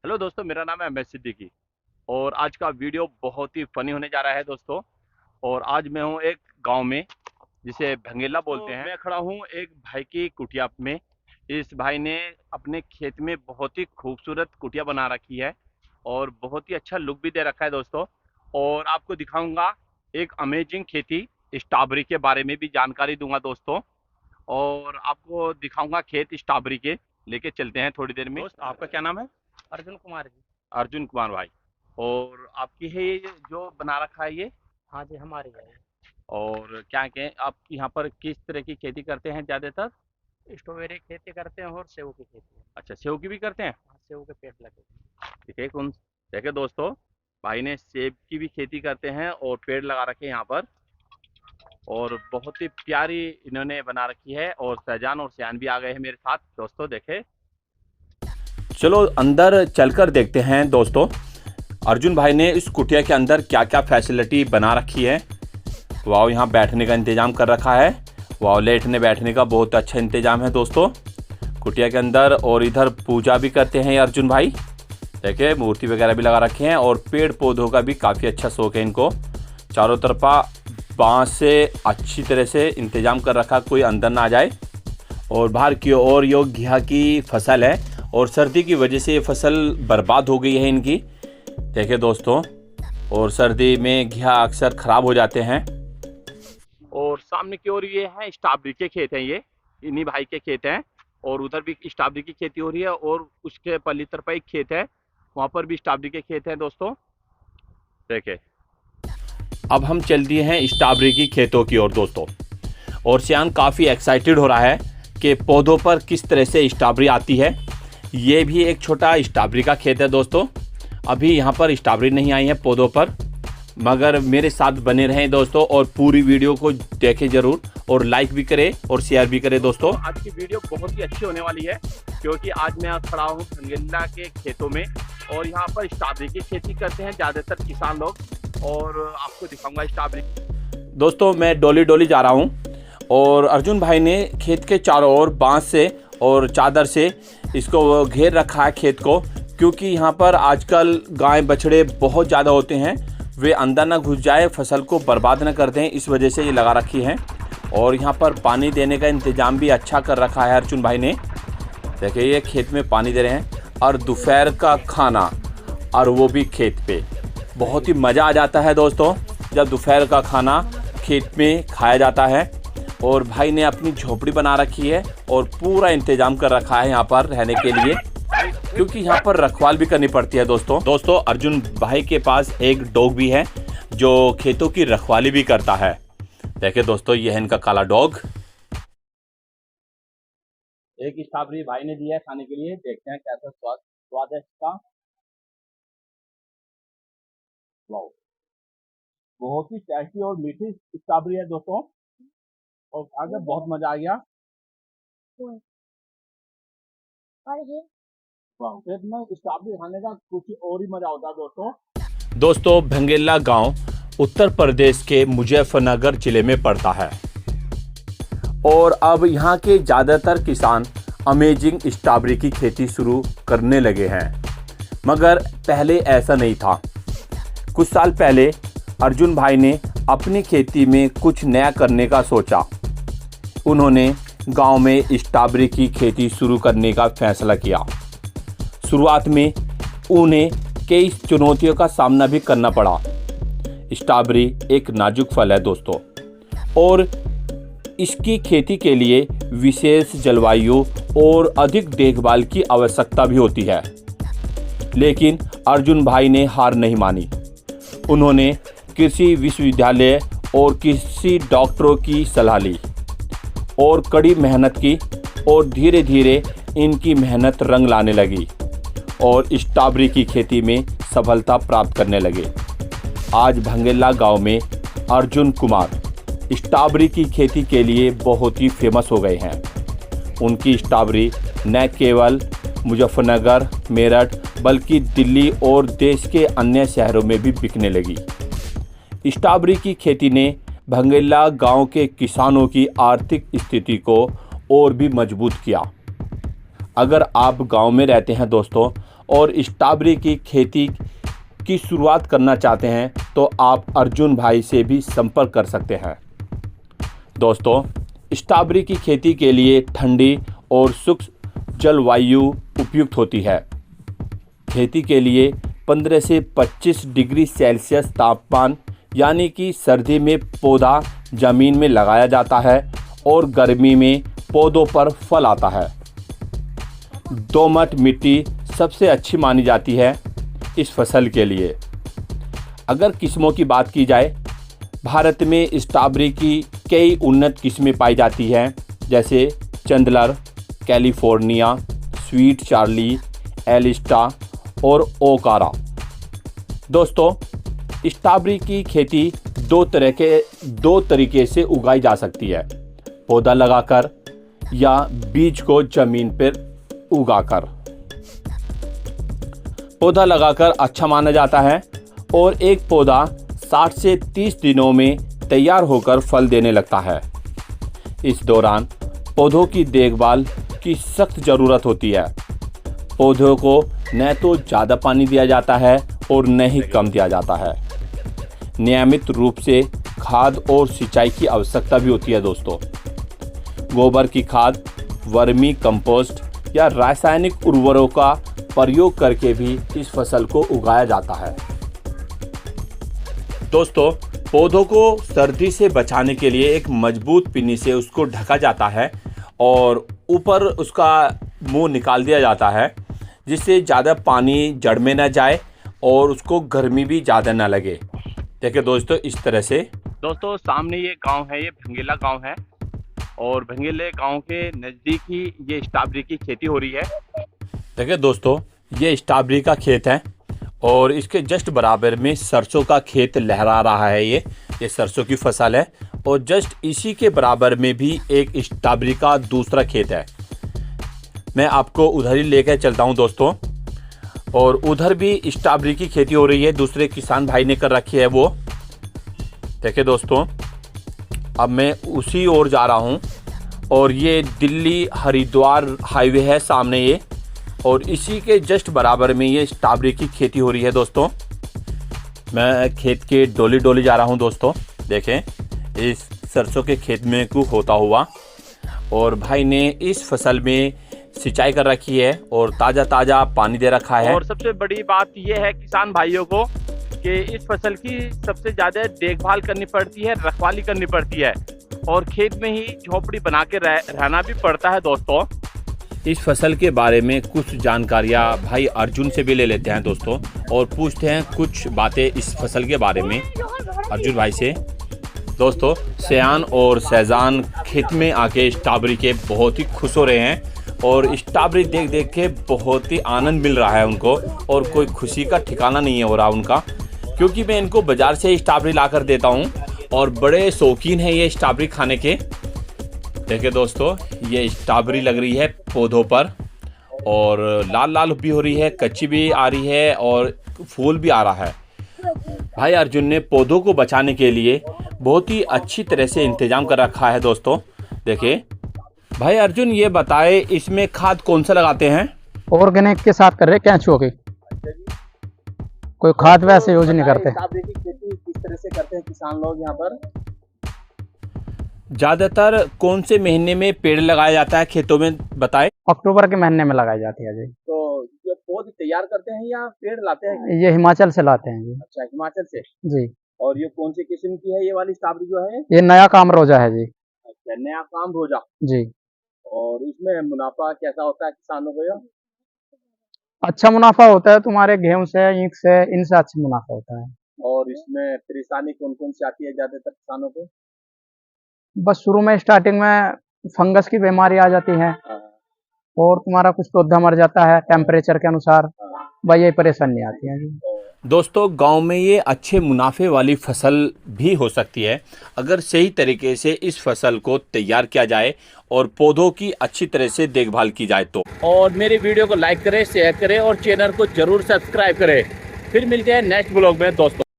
Hello दोस्तों, मेरा नाम है अमैर सिद्दीकी और आज का वीडियो बहुत ही फनी होने जा रहा है दोस्तों। और आज मैं हूँ एक गांव में जिसे भंगेला बोलते हैं। मैं खड़ा हूँ एक भाई की कुटिया में। इस भाई ने अपने खेत में बहुत ही खूबसूरत कुटिया बना रखी है और बहुत ही अच्छा लुक भी दे रखा है दोस्तों। और आपको दिखाऊंगा एक अमेजिंग खेती स्ट्रॉबेरी के बारे में भी जानकारी दूंगा दोस्तों। और आपको दिखाऊंगा खेत स्ट्रॉबेरी के। लेके चलते हैं थोड़ी देर में। दोस्त, आपका क्या नाम है? अर्जुन कुमार जी। अर्जुन कुमार भाई। और आपकी है ये जो बना रखा है ये? हाँ जी, हमारी है और क्या कहें, आप यहाँ पर किस तरह की खेती करते हैं ज़्यादातर? ये। स्ट्रॉबेरी की खेती करते हैं और सेव की खेती है। अच्छा, सेव की भी करते हैं? हाँ, सेव के पेड़ लगे हैं। ठीक है। कौन देखिए दोस्तों, भाई ने सेब की भी खेती करते हैं और पेड़ लगा रखे हैं यहाँ पर। और बहुत ही प्यारी इन्होंने बना रखी है। और सहजान और सयान भी आ गए हैं मेरे साथ दोस्तों। देखे, चलो अंदर चलकर देखते हैं दोस्तों। अर्जुन भाई ने इस कुटिया के अंदर क्या क्या फैसिलिटी बना रखी है। वाह, यहाँ बैठने का इंतज़ाम कर रखा है। वाह, लेटने बैठने का बहुत अच्छा इंतज़ाम है दोस्तों कुटिया के अंदर। और इधर पूजा भी करते हैं अर्जुन भाई। देखिए, मूर्ति वगैरह भी लगा रखे हैं। और पेड़ पौधों का भी काफ़ी अच्छा शौक है इनको। चारों तरफा बांस से अच्छी तरह से इंतज़ाम कर रखा, कोई अंदर ना आ जाए। और बाहर की ओर यो घिया की फसल है और सर्दी की वजह से ये फसल बर्बाद हो गई है इनकी। देखिए दोस्तों, और सर्दी में घिया अक्सर ख़राब हो जाते हैं। और सामने की ओर ये है स्ट्रॉबेरी के खेत हैं, ये इन्हीं भाई के खेत हैं। और उधर भी स्ट्रॉबेरी की खेती हो रही है और उसके पल्ली तरफ एक खेत है, वहाँ पर भी स्ट्रॉबेरी के खेत हैं दोस्तों। देखिए, अब हम चल दिए हैं स्ट्रॉबेरी की खेतों की ओर दोस्तों। और श्यान काफ़ी एक्साइटेड हो रहा है कि पौधों पर किस तरह से स्ट्रॉबेरी आती है। ये भी एक छोटा स्ट्रॉबेरी का खेत है दोस्तों। अभी यहाँ पर स्ट्रॉबेरी नहीं आई है पौधों पर, मगर मेरे साथ बने रहें दोस्तों और पूरी वीडियो को देखें ज़रूर। और लाइक भी करें और शेयर भी करें दोस्तों। आज की वीडियो बहुत ही अच्छी होने वाली है क्योंकि आज मैं खड़ा हूँ भंगेला के खेतों में। और यहाँ पर स्ट्रॉबेरी की खेती करते हैं ज़्यादातर किसान लोग। और आपको दिखाऊंगा स्ट्रॉबेरी। दोस्तों, मैं डोली डोली जा रहा हूँ और अर्जुन भाई ने खेत के चारों ओर बांस से और चादर से इसको घेर रखा है खेत को। क्योंकि यहाँ पर आजकल गाय बछड़े बहुत ज़्यादा होते हैं, वे अंदर ना घुस जाए, फसल को बर्बाद ना कर दें, इस वजह से ये लगा रखी है। और यहाँ पर पानी देने का इंतज़ाम भी अच्छा कर रखा है अर्जुन भाई ने। देखिए, ये खेत में पानी दे रहे हैं और दोपहर का खाना, और वो भी खेत पे। बहुत ही मज़ा आ जाता है दोस्तों जब दोपहर का खाना खेत में खाया जाता है। और भाई ने अपनी झोपड़ी बना रखी है और पूरा इंतज़ाम कर रखा है यहाँ पर रहने के लिए, क्योंकि यहाँ पर रखवाल भी करनी पड़ती है दोस्तों अर्जुन भाई के पास एक डॉग भी है जो खेतों की रखवाली भी करता है। देखिए दोस्तों, ये है इनका काला डॉग। एक स्ट्रॉबेरी भाई ने दिया है खाने के लिए, देखते हैं कैसा स्वाद स्वाद है इसका। वाओ, बहुत ही टेस्टी और मीठी स्ट्रॉबेरी है दोस्तों। और खाकर बहुत मजा आ गया। और ये खेत में स्ट्रॉबेरी खाने का कुछ और ही मजा होता है दोस्तों भंगेला गांव उत्तर प्रदेश के मुजफ्फरनगर जिले में पड़ता है। और अब यहाँ के ज़्यादातर किसान अमेजिंग स्ट्रॉबेरी की खेती शुरू करने लगे हैं, मगर पहले ऐसा नहीं था। कुछ साल पहले अर्जुन भाई ने अपनी खेती में कुछ नया करने का सोचा। उन्होंने गांव में स्ट्रॉबेरी की खेती शुरू करने का फैसला किया। शुरुआत में उन्हें कई चुनौतियों का सामना भी करना पड़ा। स्ट्रॉबेरी एक नाजुक फल है दोस्तों, और इसकी खेती के लिए विशेष जलवायु और अधिक देखभाल की आवश्यकता भी होती है। लेकिन अर्जुन भाई ने हार नहीं मानी। उन्होंने कृषि विश्वविद्यालय और कृषि डॉक्टरों की सलाह ली और कड़ी मेहनत की। और धीरे धीरे इनकी मेहनत रंग लाने लगी और स्ट्रॉबेरी की खेती में सफलता प्राप्त करने लगे। आज भंगेला गांव में अर्जुन कुमार स्ट्रॉबेरी की खेती के लिए बहुत ही फेमस हो गए हैं। उनकी स्ट्रॉबेरी न केवल मुजफ्फरनगर, मेरठ, बल्कि दिल्ली और देश के अन्य शहरों में भी बिकने लगी। स्ट्रॉबेरी की खेती ने भंगेला गांव के किसानों की आर्थिक स्थिति को और भी मजबूत किया। अगर आप गांव में रहते हैं दोस्तों और स्ट्रॉबेरी की खेती की शुरुआत करना चाहते हैं तो आप अर्जुन भाई से भी संपर्क कर सकते हैं। दोस्तों, स्ट्रॉबेरी की खेती के लिए ठंडी और शुष्क जलवायु उपयुक्त होती है। खेती के लिए 15 से 25 डिग्री सेल्सियस तापमान यानी कि सर्दी में पौधा ज़मीन में लगाया जाता है और गर्मी में पौधों पर फल आता है। दोमट मिट्टी सबसे अच्छी मानी जाती है इस फसल के लिए। अगर किस्मों की बात की जाए, भारत में स्ट्रॉबेरी की कई उन्नत किस्में पाई जाती हैं, जैसे चंदलर, कैलिफोर्निया, स्वीट चार्ली, एलिस्टा और ओकारा। दोस्तों, स्ट्रॉबेरी की खेती दो तरीके से उगाई जा सकती है, पौधा लगाकर या बीज को जमीन पर उगाकर। पौधा लगाकर अच्छा माना जाता है और एक पौधा 60 से 30 दिनों में तैयार होकर फल देने लगता है। इस दौरान पौधों की देखभाल की सख्त ज़रूरत होती है। पौधों को न तो ज़्यादा पानी दिया जाता है और न ही कम दिया जाता है। नियमित रूप से खाद और सिंचाई की आवश्यकता भी होती है। दोस्तों, गोबर की खाद, वर्मी कंपोस्ट या रासायनिक उर्वरकों का प्रयोग करके भी इस फसल को उगाया जाता है। दोस्तों, पौधों को सर्दी से बचाने के लिए एक मजबूत पिन्नी से उसको ढका जाता है और ऊपर उसका मुंह निकाल दिया जाता है, जिससे ज़्यादा पानी जड़ में न जाए और उसको गर्मी भी ज़्यादा ना लगे। देखिए दोस्तों, इस तरह से। दोस्तों, सामने ये गांव है, ये भंगेला गांव है और भंगेले गांव के नज़दीक ही ये स्ट्रॉबेरी की खेती हो रही है। देखिए दोस्तों, ये स्ट्रॉबेरी का खेत है और इसके जस्ट बराबर में सरसों का खेत लहरा रहा है। ये सरसों की फसल है और जस्ट इसी के बराबर में भी एक स्ट्रॉबेरी का दूसरा खेत है। मैं आपको उधर ही लेकर चलता हूं दोस्तों, और उधर भी स्ट्रॉबेरी की खेती हो रही है, दूसरे किसान भाई ने कर रखी है वो। देखिए दोस्तों, अब मैं उसी ओर जा रहा हूं और ये दिल्ली हरिद्वार हाईवे है सामने ये, और इसी के जस्ट बराबर में ये स्ट्रॉबेरी की खेती हो रही है। दोस्तों, मैं खेत के डोली जा रहा हूं दोस्तों। देखें, इस सरसों के खेत में को होता हुआ, और भाई ने इस फसल में सिंचाई कर रखी है और ताज़ा पानी दे रखा है। और सबसे बड़ी बात यह है किसान भाइयों को कि इस फसल की सबसे ज़्यादा देखभाल करनी पड़ती है, रखवाली करनी पड़ती है और खेत में ही झोपड़ी बना के रहना भी पड़ता है। दोस्तों, इस फसल के बारे में कुछ जानकारियाँ भाई अर्जुन से भी ले लेते हैं दोस्तों, और पूछते हैं कुछ बातें इस फसल के बारे में अर्जुन भाई से। दोस्तों, सयान और शहजान खेत में आके स्ट्रॉबेरी के बहुत ही खुश हो रहे हैं और स्ट्रॉबेरी देख के बहुत ही आनंद मिल रहा है उनको, और कोई खुशी का ठिकाना नहीं हो रहा उनका, क्योंकि मैं इनको बाज़ार से स्ट्रॉबेरी ला कर देता हूँ और बड़े शौकीन हैं ये स्ट्रॉबेरी खाने के। देखिए दोस्तों, ये स्ट्रॉबेरी लग रही है पौधों पर और लाल भी हो रही है, कच्ची भी आ रही है और फूल भी आ रहा है। भाई अर्जुन ने पौधों को बचाने के लिए बहुत ही अच्छी तरह से इंतजाम कर रखा है। दोस्तों, देखिए भाई अर्जुन, ये बताए इसमें खाद कौन सा लगाते हैं? ऑर्गेनिक के साथ कर रहे, केंचुओं की। कोई खाद वैसे यूज नहीं करते। स्ट्रॉबेरी की खेती किस तरह से करते हैं किसान लोग यहाँ पर? ज़्यादातर कौन से महीने में पेड़ लगाया जाता है खेतों में, बताए? अक्टूबर के महीने में लगाई जाती है जी। तो ये पौध तैयार करते हैं या पेड़ लाते हैं? ये हिमाचल से लाते हैं जी। अच्छा, हिमाचल से जी। और ये कौन सी किस्म की है ये वाली स्ट्रॉबेरी जो है? ये नया काम रोजा है जी। अच्छा, नया काम रोजा जी। और इसमें मुनाफा कैसा होता है किसानों को? ये अच्छा मुनाफा होता है, तुम्हारे गेहूं से, ईख से, इनसे अच्छा मुनाफा होता है। और इसमें परेशानी कौन कौन सी आती है ज्यादातर किसानों को? बस शुरू में स्टार्टिंग में फंगस की बीमारी आ जाती है और तुम्हारा कुछ पौधा मर जाता है टेम्परेचर के अनुसार, भाई ये परेशानी आती है जी। दोस्तों, गांव में ये अच्छे मुनाफे वाली फसल भी हो सकती है अगर सही तरीके से इस फसल को तैयार किया जाए और पौधों की अच्छी तरह से देखभाल की जाए तो। और मेरे वीडियो को लाइक करें, शेयर करें और चैनल को जरूर सब्सक्राइब करें। फिर मिलते हैं नेक्स्ट ब्लॉग में दोस्तों।